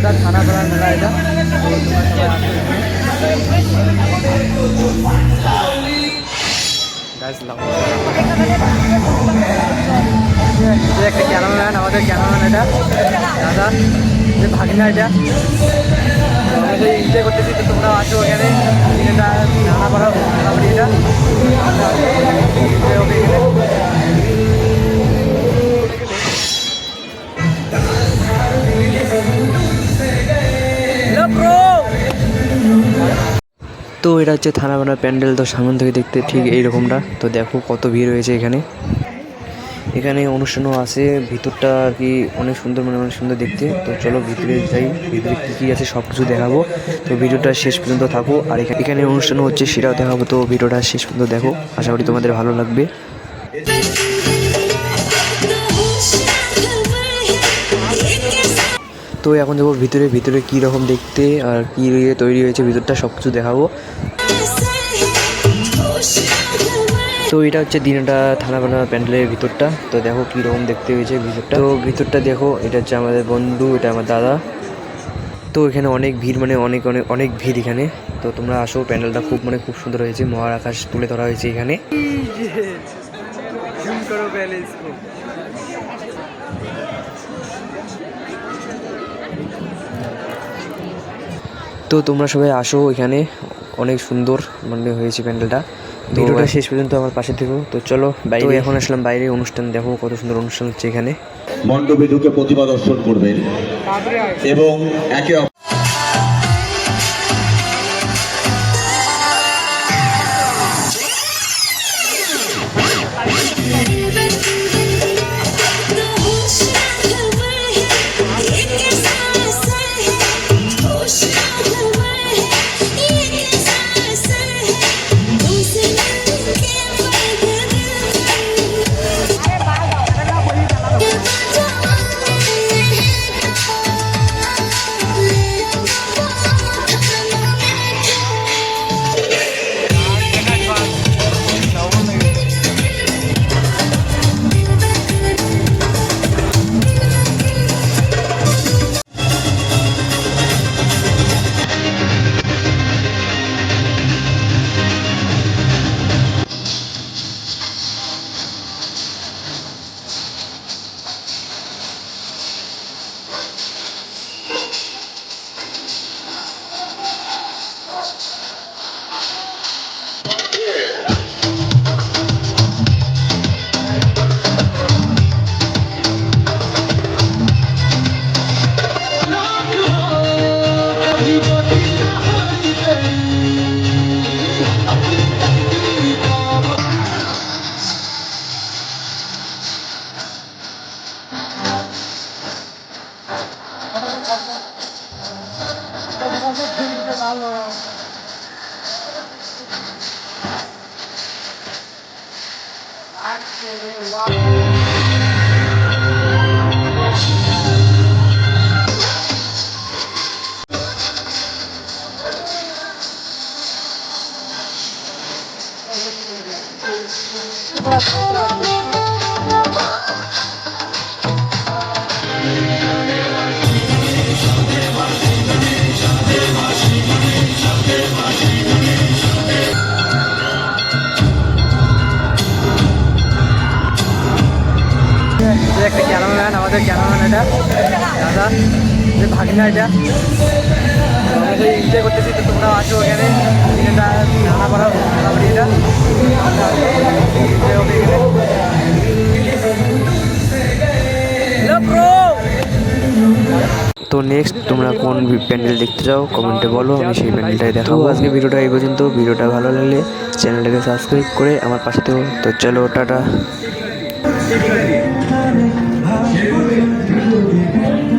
এটা থানাপাড়ার মেলা এটা। তো তোমরা সবাই আসো এখানে। একটা ক্যামেরাম্যান, আমাদের ক্যামেরাম্যান এটা দাদা, যে ভাগিনা এটা। তো আমরা সেই এনজয় করতেছি, তো তোমরা আসো এখানে। এটা থানাপাড়া মেলাবাড়ি এটা এনজয় হবে এখানে। তো এটা হচ্ছে থানাপাড়ার প্যান্ডেল। তো সামনে থেকে দেখতে ঠিক এইরকমটা। তো দেখো কত ভিড় হয়েছে এখানে। এখানে অনুষ্ঠানও আছে, ভিতরটা আর কি অনেক সুন্দর, মানে অনেক সুন্দর দেখতে। তো চলো ভিতরে যাই, ভিতরে কী কী আছে সব কিছু দেখাবো। তো ভিডিওটা শেষ পর্যন্ত থাকো। আর এখানে অনুষ্ঠানও হচ্ছে, সেটাও দেখাবো। তো ভিডিওটা শেষ পর্যন্ত দেখো, আশা করি তোমাদের ভালো লাগবে। তো এখন যাবো ভিতরে, ভিতরে কী রকম দেখতে আর কী তৈরি হয়েছে ভিতরটা সব কিছু দেখাবো। তো এটা হচ্ছে দিনটা থানাপাড়া প্যান্ডেলের ভিতরটা। তো দেখো কীরকম দেখতে হয়েছে ভিতরটা। তো ভিতরটা দেখো, এটা হচ্ছে আমাদের বন্ধু, এটা আমার দাদা। তো এখানে অনেক ভিড়, মানে অনেক অনেক অনেক ভিড় এখানে। তো তোমরা আসো, প্যান্ডেলটা খুব মানে খুব সুন্দর হয়েছে, মহার আকাশ তুলে ধরা হয়েছে এখানে। তো তোমরা সবাই আসো এখানে, অনেক সুন্দর মানে হয়েছে প্যান্ডেলটা। ভিডিওটা শেষ পর্যন্ত আমার পাশে থেকো। তো চলো বাইরে, এখন আসলাম বাইরে, অনুষ্ঠান দেখো কত সুন্দর অনুষ্ঠান হচ্ছে এখানে। মণ্ডপে ঢুকে প্রতিমা দর্শন করবেন এবং একে একটা ক্যামেরাম্যান, আমাদের ক্যামেরাম্যান এটা দাদা, যে ভাগিনা এটা। তো আমরা সেই এনজয় করতেছি, তো তোমরা আসো এখানে। এটা থানাপাড়া মেলাবাড়ি এটা এনজয় হবে এখানে। তো নেক্সট তোমরা কোন প্যান্ডেল দেখতে চাও কমেন্টে বলো, আমি সেই প্যান্ডেলটাই দেখাবো। আজকে ভিডিওটা এই পর্যন্ত। ভিডিওটা ভালো লাগলে চ্যানেলটাকে সাবস্ক্রাইব করে আমার পাশে থেকো। তো চলো টাটা।